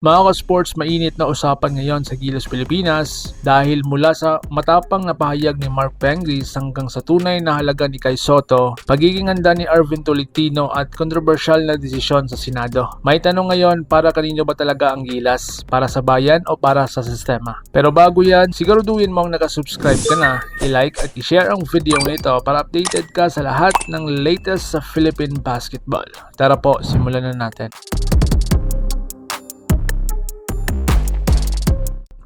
Mga ka-sports, mainit na usapan ngayon sa Gilas Pilipinas dahil mula sa matapang na pahayag ni Mark Pengris hanggang sa tunay na halaga ni Kai Sotto, pagiging handa ni Arvin Tolentino at kontrobersyal na desisyon sa Senado. May tanong ngayon, para kanino ba talaga ang Gilas? Para sa bayan o para sa sistema? Pero bago yan, siguraduhin mong nakasubscribe ka na, i-like at i-share ang video nito para updated ka sa lahat ng latest sa Philippine basketball. Tara po, simulan na natin.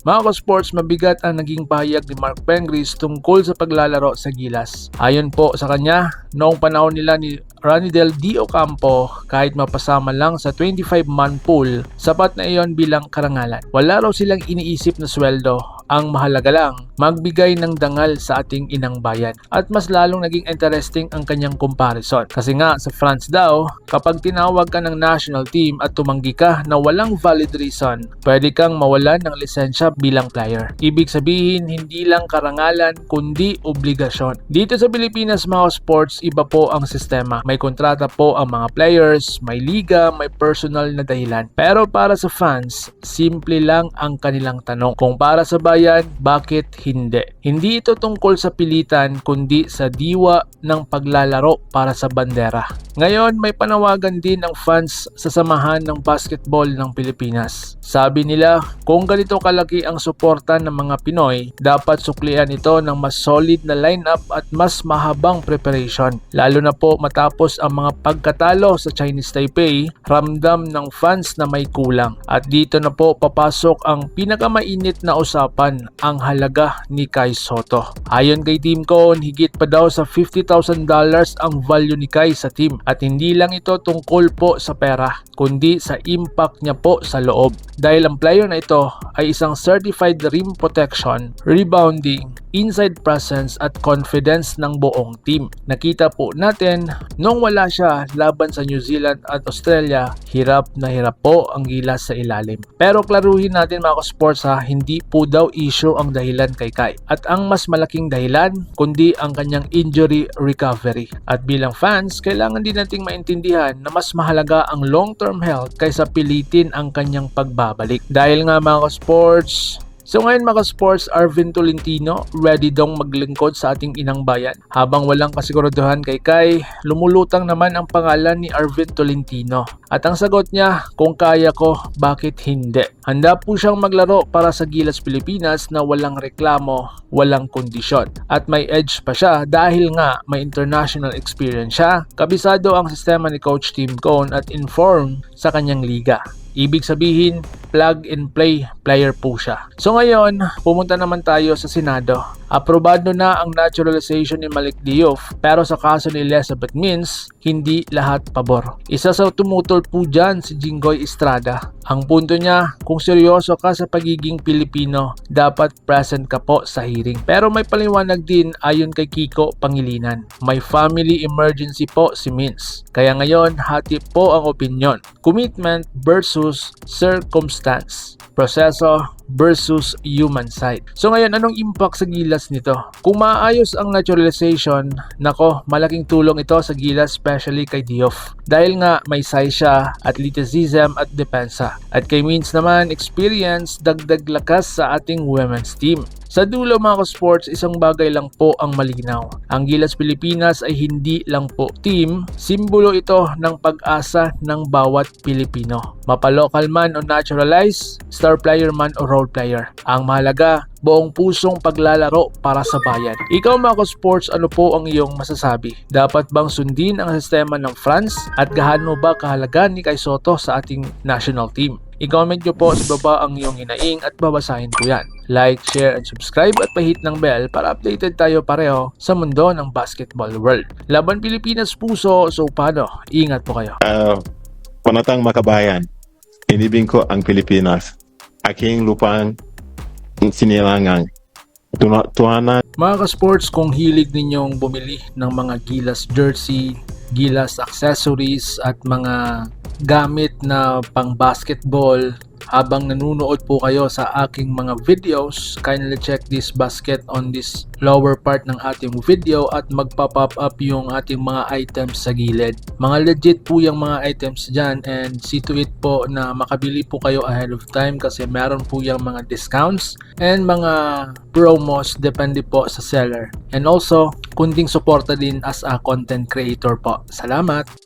Mga ka-sports, mabigat ang naging pahayag ni Mark Pengris tungkol sa paglalaro sa Gilas. Ayon po sa kanya, noong panahon nila ni Ranidel D. Ocampo, kahit mapasama lang sa 25-man pool, sapat na iyon bilang karangalan. Wala raw silang iniisip na sweldo. Ang mahalaga lang, magbigay ng dangal sa ating inang bayan. At mas lalong naging interesting ang kanyang comparison. Kasi nga, sa France daw, kapag tinawag ka ng national team at tumanggi ka na walang valid reason, pwede kang mawalan ng lisensya bilang player. Ibig sabihin, hindi lang karangalan, kundi obligasyon. Dito sa Pilipinas, mga sports, iba po ang sistema. May kontrata po ang mga players, may liga, may personal na dahilan. Pero para sa fans, simple lang ang kanilang tanong. Kung para sa bayan, bakit hindi? Hindi ito tungkol sa pilitan, kundi sa diwa ng paglalaro para sa bandera. Ngayon, may panawagan din ang fans sa samahan ng basketball ng Pilipinas. Sabi nila, kung ganito kalaki ang suporta ng mga Pinoy, dapat suklian ito ng mas solid na lineup at mas mahabang preparation. Lalo na po matapos ang mga pagkatalo sa Chinese Taipei, ramdam ng fans na may kulang. At dito na po papasok ang pinakamainit na usapan, ang halaga ni Kai Sotto. Ayon kay Team Cone, higit pa daw sa $50,000 ang value ni Kai sa team. At hindi lang ito tungkol po sa pera, kundi sa impact niya po sa loob. Dahil ang player na ito ay isang certified rim protection, rebounding, inside presence at confidence ng buong team. Nakita po natin, nung wala siya laban sa New Zealand at Australia, hirap na hirap po ang Gilas sa ilalim. Pero klaruhin natin mga ka-sports ha, hindi po daw issue ang dahilan kay Kai. At ang mas malaking dahilan, kundi ang kanyang injury recovery. At bilang fans, kailangan din nating maintindihan na mas mahalaga ang long-term health kaysa pilitin ang kanyang pagbabalik. Dahil nga mga ka-sports, so ngayon mga sports, Arvin Tolentino ready dong maglingkod sa ating inang bayan. Habang walang kasiguraduhan kay Kai, lumulutang naman ang pangalan ni Arvin Tolentino. At ang sagot niya, kung kaya ko, bakit hindi? Handa po siyang maglaro para sa Gilas Pilipinas na walang reklamo, walang kondisyon. At may edge pa siya dahil nga may international experience siya. Kabisado ang sistema ni Coach Tim Cone at informed sa kanyang liga. Ibig sabihin, plug and play player po siya. So ngayon, pumunta naman tayo sa Senado. Aprobado na ang naturalization ni Malik Diouf, pero sa kaso ni Elizabeth Mins, hindi lahat pabor. Isa sa tumutol po dyan si Jinggoy Estrada. Ang punto niya, kung seryoso ka sa pagiging Pilipino, dapat present ka po sa hearing. Pero may paliwanag din ayon kay Kiko Pangilinan. May family emergency po si Mins. Kaya ngayon, hati po ang opinion. Commitment versus circumstance. Proseso versus human side. So ngayon, anong impact sa Gilas nito? Kung maayos ang naturalization, nako, malaking tulong ito sa Gilas, especially kay Diouf. Dahil nga may size siya, athleticism at depensa. At kay Mins naman, experience, dagdag lakas sa ating women's team. Sa dulo mga ka-sports, isang bagay lang po ang malinaw. Ang Gilas Pilipinas ay hindi lang po team, simbolo ito ng pag-asa ng bawat Pilipino. Mapa-local man o naturalized, star player man o role player. Ang mahalaga, buong pusong paglalaro para sa bayan. Ikaw mga ka-sports, ano po ang iyong masasabi? Dapat bang sundin ang sistema ng France at gaano ba kahalaga ni Kai Sotto sa ating national team? I-comment nyo po sa baba ang iyong hinaing at babasahin ko yan. Like, share, and subscribe at pahit ng bell para updated tayo pareho sa mundo ng basketball world. Laban Pilipinas puso, so paano? Ingat po kayo. Panatang makabayan, inibig ko ang Pilipinas. Aking lupang sinilangan. Tuwanan. Mga ka-sports, kung hilig ninyong bumili ng mga Gilas jersey, Gilas accessories at mga gamit na pang basketball, Habang nanonood po kayo sa aking mga videos, kindly check this basket on this lower part ng ating video at magpa-pop up yung ating mga items sa gilid. Mga legit po yung mga items dyan, and see to it po na makabili po kayo ahead of time kasi meron po yung mga discounts and mga promos depende po sa seller. And also, kunting suporta din as a content creator po. Salamat!